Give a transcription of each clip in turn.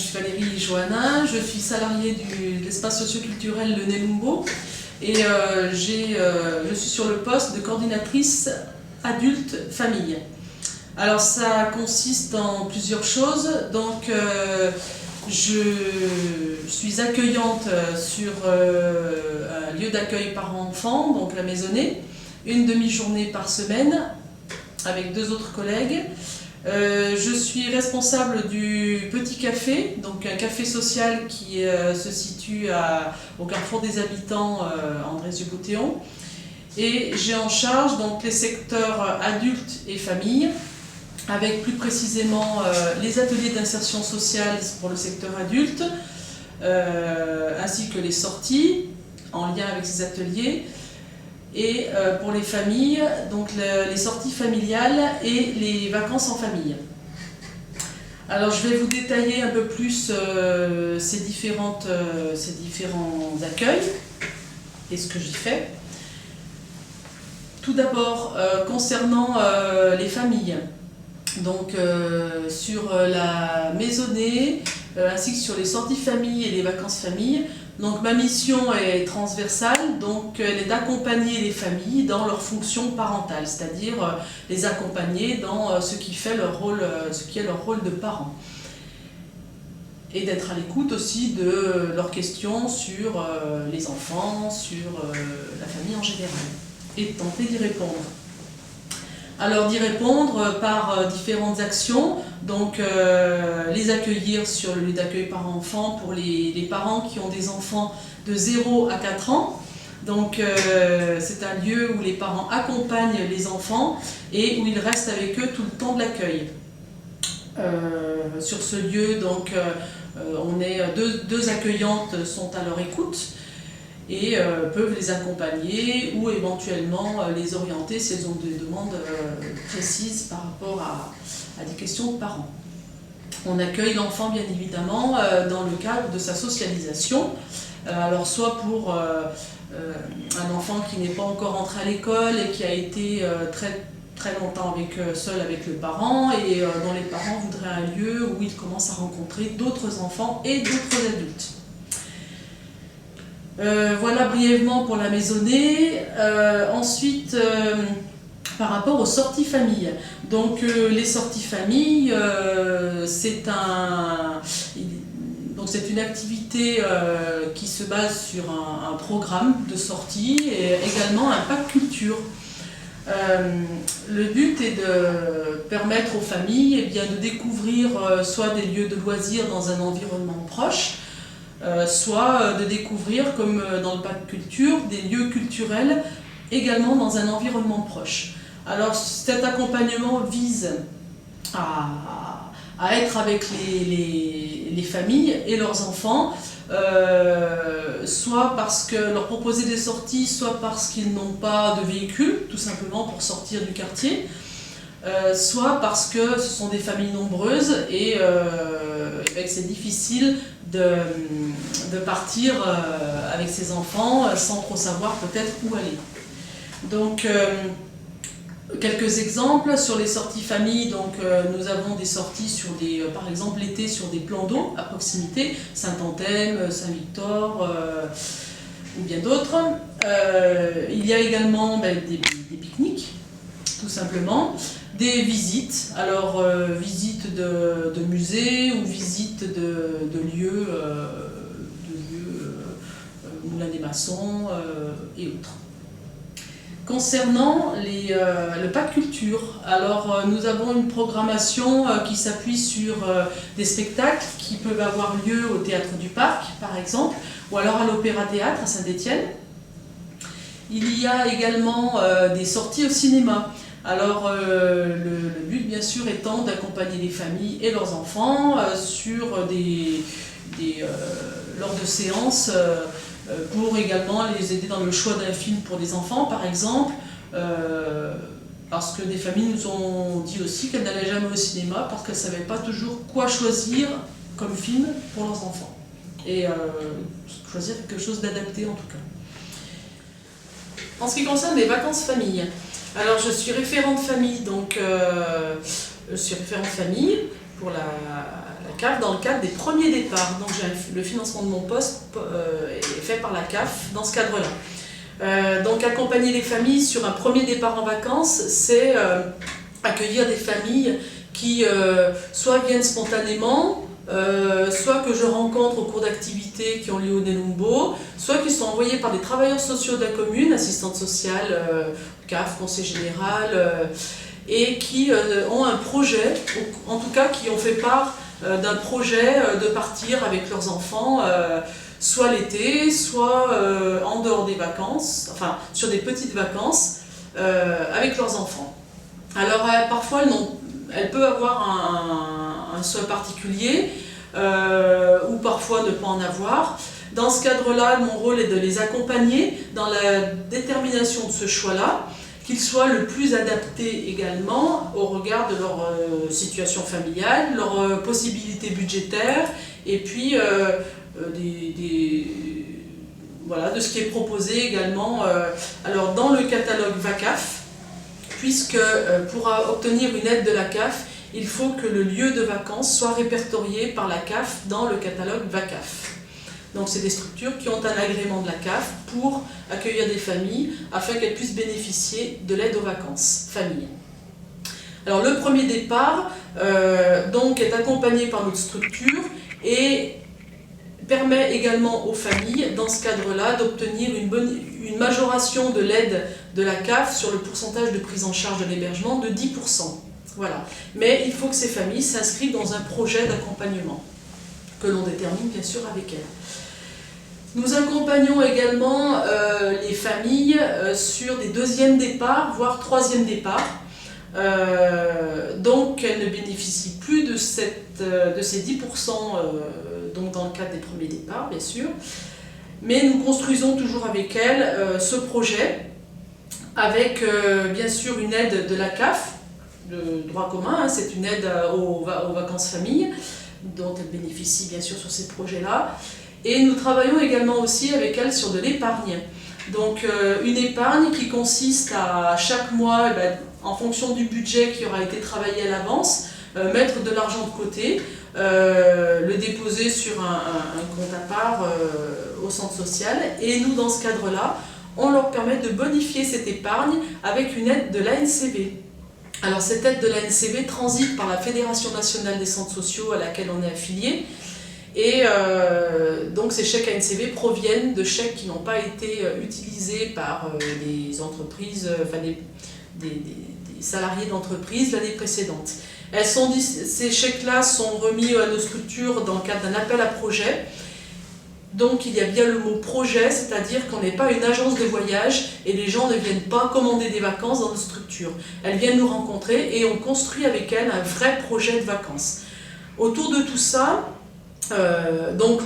je suis Valérie Johannin, je suis salariée de l'espace socioculturel Le Nelumbo et je suis sur le poste de coordinatrice adulte famille. Alors ça consiste en plusieurs choses, donc je suis accueillante sur un lieu d'accueil parents-enfants, donc la maisonnée, une demi-journée par semaine avec 2 autres collègues. Je suis responsable du Petit Café, donc un café social qui se situe au Carrefour des Habitants, Andrézieux-Bouthéon. Et j'ai en charge donc les secteurs adultes et familles, avec plus précisément les ateliers d'insertion sociale pour le secteur adulte, ainsi que les sorties en lien avec ces ateliers. Et pour les familles, donc les sorties familiales et les vacances en famille. Alors je vais vous détailler un peu plus ces différents accueils et ce que j'y fais. Tout d'abord, concernant les familles, donc sur la maisonnée, ainsi que sur les sorties famille et les vacances famille. Donc ma mission est transversale, donc elle est d'accompagner les familles dans leur fonction parentale, c'est-à-dire les accompagner dans ce qui est leur rôle de parent. Et d'être à l'écoute aussi de leurs questions sur les enfants, sur la famille en général, et de tenter d'y répondre. Alors d'y répondre par différentes actions, donc les accueillir sur le lieu d'accueil parents-enfants pour les parents qui ont des enfants de 0 à 4 ans. Donc c'est un lieu où les parents accompagnent les enfants et où ils restent avec eux tout le temps de l'accueil. Sur ce lieu, donc, deux accueillantes sont à leur écoute et peuvent les accompagner ou éventuellement les orienter si elles ont des demandes précises par rapport à des questions de parents. On accueille l'enfant bien évidemment dans le cadre de sa socialisation, alors soit pour un enfant qui n'est pas encore entré à l'école et qui a été très longtemps seul avec le parent et dont les parents voudraient un lieu où il commence à rencontrer d'autres enfants et d'autres adultes. Voilà brièvement pour la maisonnée. Ensuite, par rapport aux sorties famille. Donc les sorties famille, c'est une activité qui se base sur un programme de sortie et également un pack culture. Le but est de permettre aux familles de découvrir soit des lieux de loisirs dans un environnement proche, soit de découvrir, comme dans le pack culture, des lieux culturels également dans un environnement proche. Alors cet accompagnement vise à être avec les familles et leurs enfants, soit parce que leur proposer des sorties, soit parce qu'ils n'ont pas de véhicule, tout simplement pour sortir du quartier, soit parce que ce sont des familles nombreuses et que c'est difficile de partir avec ses enfants sans trop savoir peut-être où aller. Donc quelques exemples sur les sorties famille. Donc nous avons des sorties par exemple l'été sur des plans d'eau à proximité, Saint-Anthème, Saint-Victor ou bien d'autres. Il y a également des pique-niques, tout simplement. Des visites, alors visites de musées ou visites de lieux, Moulin des Maçons et autres. Concernant le pack culture, alors nous avons une programmation qui s'appuie sur des spectacles qui peuvent avoir lieu au Théâtre du Parc, par exemple, ou alors à l'Opéra-Théâtre à Saint-Étienne. Il y a également des sorties au cinéma. Alors le but bien sûr étant d'accompagner les familles et leurs enfants sur lors de séances pour également les aider dans le choix d'un film pour les enfants par exemple, parce que des familles nous ont dit aussi qu'elles n'allaient jamais au cinéma parce qu'elles ne savaient pas toujours quoi choisir comme film pour leurs enfants et choisir quelque chose d'adapté en tout cas. En ce qui concerne les vacances famille, alors je suis référente famille, donc je suis référente famille pour la CAF dans le cadre des premiers départs. Donc le financement de mon poste est fait par la CAF dans ce cadre-là. Donc accompagner les familles sur un premier départ en vacances, c'est accueillir des familles qui soit viennent spontanément, soit que je rencontre au cours d'activités qui ont lieu au Nelumbo, soit qui sont envoyés par des travailleurs sociaux de la commune, assistantes sociales, CAF, conseil général, et qui ont un projet, en tout cas qui ont fait part d'un projet de partir avec leurs enfants, soit l'été, soit en dehors des vacances, enfin sur des petites vacances, avec leurs enfants. Alors parfois elles peuvent avoir un souhait particulier, ou parfois ne pas en avoir. Dans ce cadre-là, mon rôle est de les accompagner dans la détermination de ce choix-là, qu'il soit le plus adapté également au regard de leur situation familiale, leurs possibilités budgétaires, et puis voilà, de ce qui est proposé également. Alors dans le catalogue VACAF, puisque pour obtenir une aide de la CAF, il faut que le lieu de vacances soit répertorié par la CAF dans le catalogue VACAF. Donc c'est des structures qui ont un agrément de la CAF pour accueillir des familles afin qu'elles puissent bénéficier de l'aide aux vacances famille. Alors le premier départ donc est accompagné par notre structure et permet également aux familles, dans ce cadre-là, d'obtenir une majoration de l'aide de la CAF sur le pourcentage de prise en charge de l'hébergement de 10%. Voilà. Mais il faut que ces familles s'inscrivent dans un projet d'accompagnement que l'on détermine bien sûr avec elles. Nous accompagnons également les familles sur des deuxièmes départs, voire troisièmes départs. Donc elles ne bénéficient plus de ces 10% donc dans le cadre des premiers départs, bien sûr. Mais nous construisons toujours avec elles ce projet, avec bien sûr une aide de la CAF, de droit commun, hein, c'est une aide aux vacances familles, dont elles bénéficient bien sûr sur ces projets-là. Et nous travaillons également aussi avec elles sur de l'épargne. Donc une épargne qui consiste à chaque mois, en fonction du budget qui aura été travaillé à l'avance, mettre de l'argent de côté, le déposer sur un compte à part au centre social. Et nous, dans ce cadre-là, on leur permet de bonifier cette épargne avec une aide de l'ANCV. Alors cette aide de l'ANCV transite par la Fédération nationale des centres sociaux à laquelle on est affilié. Et donc ces chèques ANCV proviennent de chèques qui n'ont pas été utilisés par des entreprises, enfin des salariés d'entreprise l'année précédente. Ces chèques-là sont remis à nos structures dans le cadre d'un appel à projet. Donc il y a bien le mot projet, c'est-à-dire qu'on n'est pas une agence de voyage et les gens ne viennent pas commander des vacances dans nos structures. Elles viennent nous rencontrer et on construit avec elles un vrai projet de vacances. Autour de tout ça, donc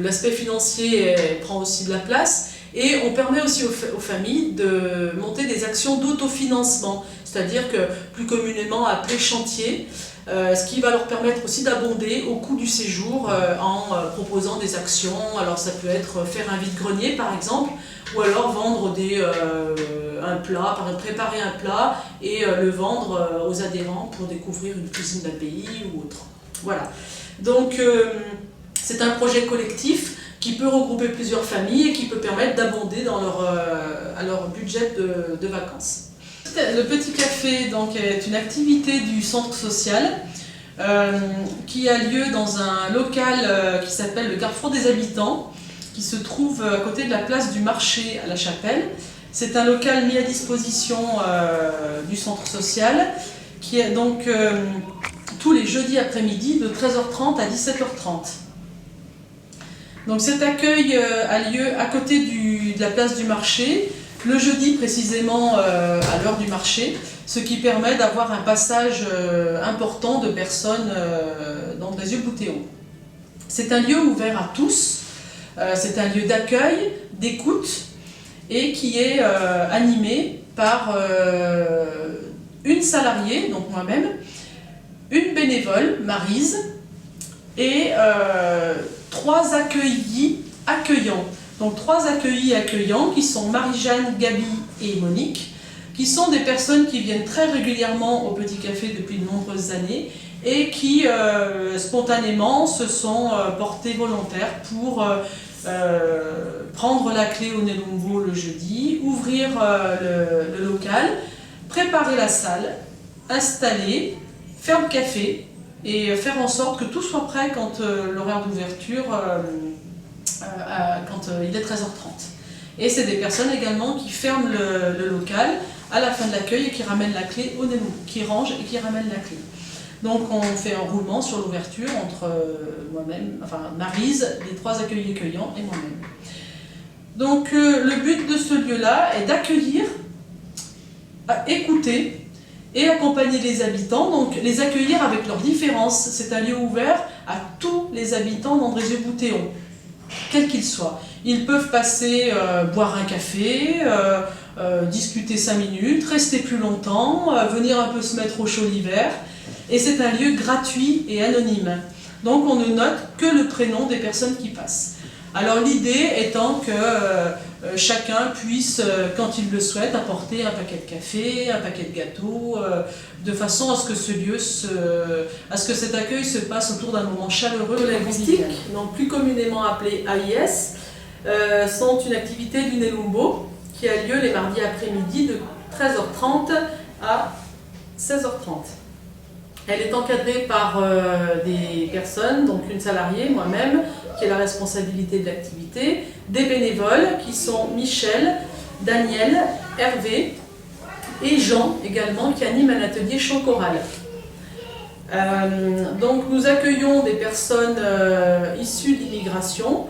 l'aspect financier prend aussi de la place et on permet aussi aux familles de monter des actions d'autofinancement, c'est-à-dire que plus communément appelé chantier, ce qui va leur permettre aussi d'abonder au coût du séjour en proposant des actions. Alors ça peut être faire un vide-grenier par exemple, ou alors vendre un plat, préparer un plat et le vendre aux adhérents pour découvrir une cuisine d'un pays ou autre. Voilà. Donc c'est un projet collectif qui peut regrouper plusieurs familles et qui peut permettre d'abonder à leur budget de vacances. Le Petit Café donc, est une activité du centre social qui a lieu dans un local qui s'appelle le Carrefour des Habitants, qui se trouve à côté de la place du marché à La Chapelle. C'est un local mis à disposition du centre social qui est donc tous les jeudis après-midi de 13h30 à 17h30. Donc cet accueil a lieu à côté de la place du marché, le jeudi précisément à l'heure du marché, ce qui permet d'avoir un passage important de personnes dans des yeux boutéons. C'est un lieu ouvert à tous, c'est un lieu d'accueil, d'écoute et qui est animé par une salariée, donc moi-même, une bénévole, Maryse, et 3 accueillis accueillants. Donc 3 accueillis accueillants qui sont Marie-Jeanne, Gabi et Monique, qui sont des personnes qui viennent très régulièrement au Petit Café depuis de nombreuses années et qui spontanément se sont portés volontaires pour prendre la clé au Nelumbo le jeudi, ouvrir le local, préparer la salle, installer, faire le café et faire en sorte que tout soit prêt quand l'horaire d'ouverture, quand il est 13h30. Et c'est des personnes également qui ferment le local à la fin de l'accueil et qui ramènent la clé au Nelumbo, qui rangent et qui ramènent la clé. Donc on fait un roulement sur l'ouverture entre moi-même, enfin Maryse, les 3 accueillis accueillants et moi-même. Donc le but de ce lieu-là est d'accueillir, écouter et accompagner les habitants, donc les accueillir avec leurs différences. C'est un lieu ouvert à tous les habitants d'Andrézieux-Bouthéon, quels qu'ils soient. Ils peuvent passer boire un café, discuter 5 minutes, rester plus longtemps, venir un peu se mettre au chaud l'hiver. Et c'est un lieu gratuit et anonyme. Donc on ne note que le prénom des personnes qui passent. Alors l'idée étant que chacun puisse, quand il le souhaite, apporter un paquet de café, un paquet de gâteaux, de façon à ce que ce lieu, à ce que cet accueil se passe autour d'un moment chaleureux et linguistique, donc plus communément appelé AIS, sont une activité du Nelumbo qui a lieu les mardis après-midi de 13h30 à 16h30. Elle est encadrée par des personnes, donc une salariée, moi-même, qui a la responsabilité de l'activité, des bénévoles qui sont Michel, Daniel, Hervé et Jean également, qui animent un atelier chant choral. Donc nous accueillons des personnes issues d'immigration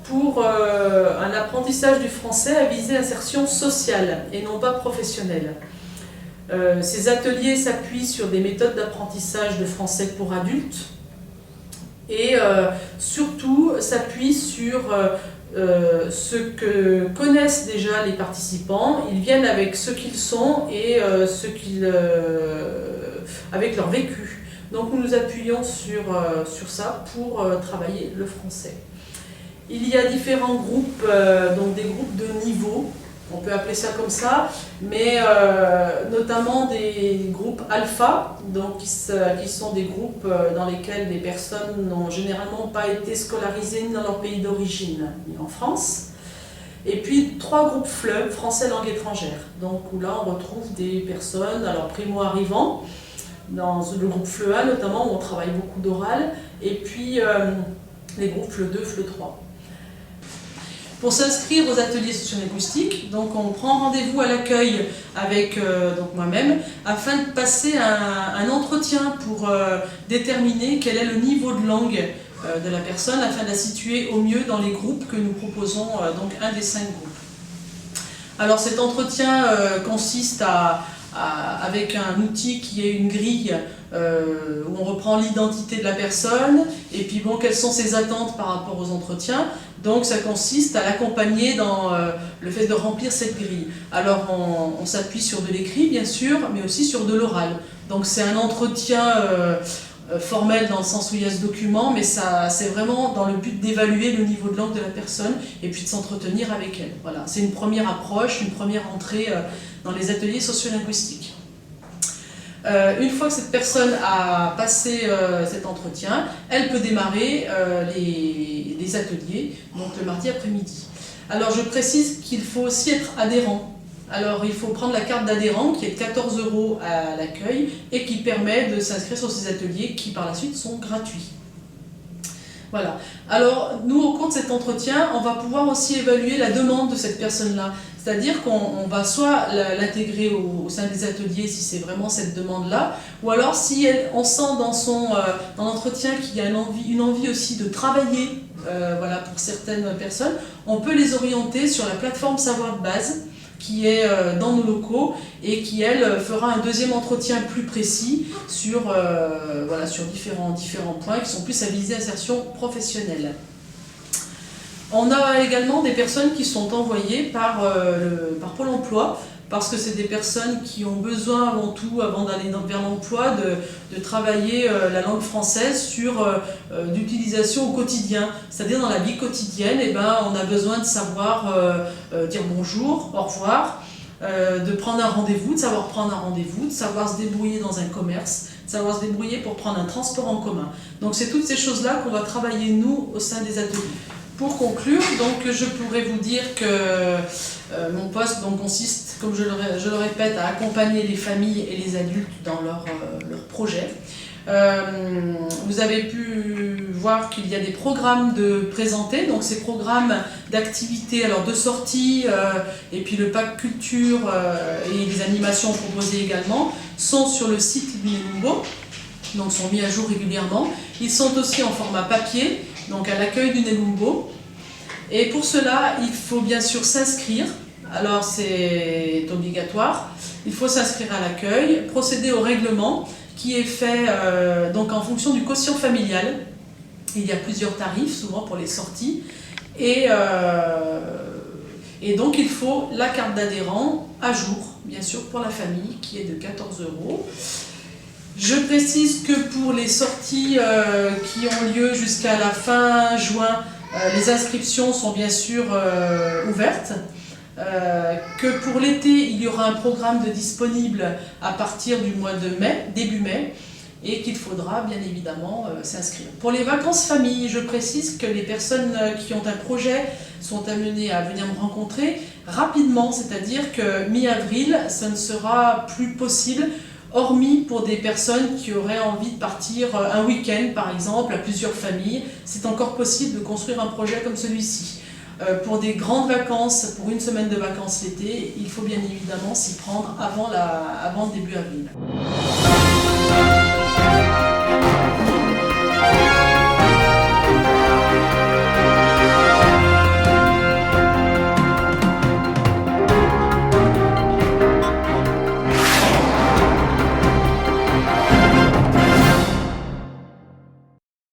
pour un apprentissage du français à visée insertion sociale et non pas professionnelle. Ces ateliers s'appuient sur des méthodes d'apprentissage de français pour adultes et surtout s'appuient sur ce que connaissent déjà les participants. Ils viennent avec ce qu'ils sont et avec leur vécu. Donc nous nous appuyons sur ça pour travailler le français. Il y a différents groupes, donc des groupes de niveau. On peut appeler ça comme ça, mais notamment des groupes alpha, donc qui sont des groupes dans lesquels des personnes n'ont généralement pas été scolarisées ni dans leur pays d'origine, ni en France. Et puis 3 groupes FLE, français langue étrangère, donc où là on retrouve des personnes, alors primo-arrivants, dans le groupe FLE1 notamment, où on travaille beaucoup d'oral, et puis les groupes FLE2, FLE3. Pour s'inscrire aux ateliers socio-linguistiques, donc on prend rendez-vous à l'accueil avec donc moi-même afin de passer un entretien pour déterminer quel est le niveau de langue de la personne afin de la situer au mieux dans les groupes que nous proposons, donc un des 5 groupes. Alors cet entretien consiste avec un outil qui est une grille où on reprend l'identité de la personne et puis bon, quelles sont ses attentes par rapport aux entretiens. Donc ça consiste à l'accompagner dans le fait de remplir cette grille. Alors on s'appuie sur de l'écrit bien sûr, mais aussi sur de l'oral. Donc c'est un entretien formel dans le sens où il y a ce document, mais c'est vraiment dans le but d'évaluer le niveau de langue de la personne et puis de s'entretenir avec elle. Voilà, c'est une première approche, une première entrée dans les ateliers socio-linguistiques. Une fois que cette personne a passé cet entretien, elle peut démarrer les ateliers, donc le mardi après-midi. Alors je précise qu'il faut aussi être adhérent. Alors il faut prendre la carte d'adhérent qui est de 14 € à l'accueil et qui permet de s'inscrire sur ces ateliers qui par la suite sont gratuits. Voilà. Alors nous au cours de cet entretien, on va pouvoir aussi évaluer la demande de cette personne-là. C'est-à-dire qu'on va soit l'intégrer au sein des ateliers si c'est vraiment cette demande-là, ou alors si on sent dans l'entretien qu'il y a une envie aussi de travailler voilà, pour certaines personnes, on peut les orienter sur la plateforme Savoir de base qui est dans nos locaux et qui, elle, fera un deuxième entretien plus précis sur, voilà, sur différents points qui sont plus à visée insertion professionnelle. On a également des personnes qui sont envoyées par Pôle emploi, parce que c'est des personnes qui ont besoin avant tout, avant d'aller vers l'emploi, de travailler la langue française sur d'utilisation au quotidien. C'est-à-dire dans la vie quotidienne, eh ben, on a besoin de savoir dire bonjour, au revoir, de prendre un rendez-vous, de savoir prendre un rendez-vous, de savoir se débrouiller dans un commerce, de savoir se débrouiller pour prendre un transport en commun. Donc c'est toutes ces choses-là qu'on va travailler nous au sein des ateliers. Pour conclure, donc, je pourrais vous dire que mon poste donc, consiste, comme je le répète, à accompagner les familles et les adultes dans leurs projets. Vous avez pu voir qu'il y a des programmes de présentés, donc ces programmes d'activités, alors de sortie, et puis le pack culture et les animations proposées également, sont sur le site du Nelumbo, donc sont mis à jour régulièrement. Ils sont aussi en format papier, donc à l'accueil du Nelumbo. Et pour cela, il faut bien sûr s'inscrire. Alors c'est obligatoire. Il faut s'inscrire à l'accueil, procéder au règlement qui est fait donc en fonction du quotient familial. Il y a plusieurs tarifs, souvent pour les sorties. Et donc il faut la carte d'adhérent à jour, bien sûr pour la famille, qui est de 14 €. Je précise que pour les sorties qui ont lieu jusqu'à la fin juin, les inscriptions sont bien sûr ouvertes. Que pour l'été, il y aura un programme disponible à partir du mois de mai, début mai, et qu'il faudra bien évidemment s'inscrire. Pour les vacances famille, je précise que les personnes qui ont un projet sont amenées à venir me rencontrer rapidement, c'est-à-dire que mi-avril, ça ne sera plus possible, hormis pour des personnes qui auraient envie de partir un week-end par exemple, à plusieurs familles. C'est encore possible de construire un projet comme celui-ci. Pour des grandes vacances, pour une semaine de vacances l'été, il faut bien évidemment s'y prendre avant le début avril.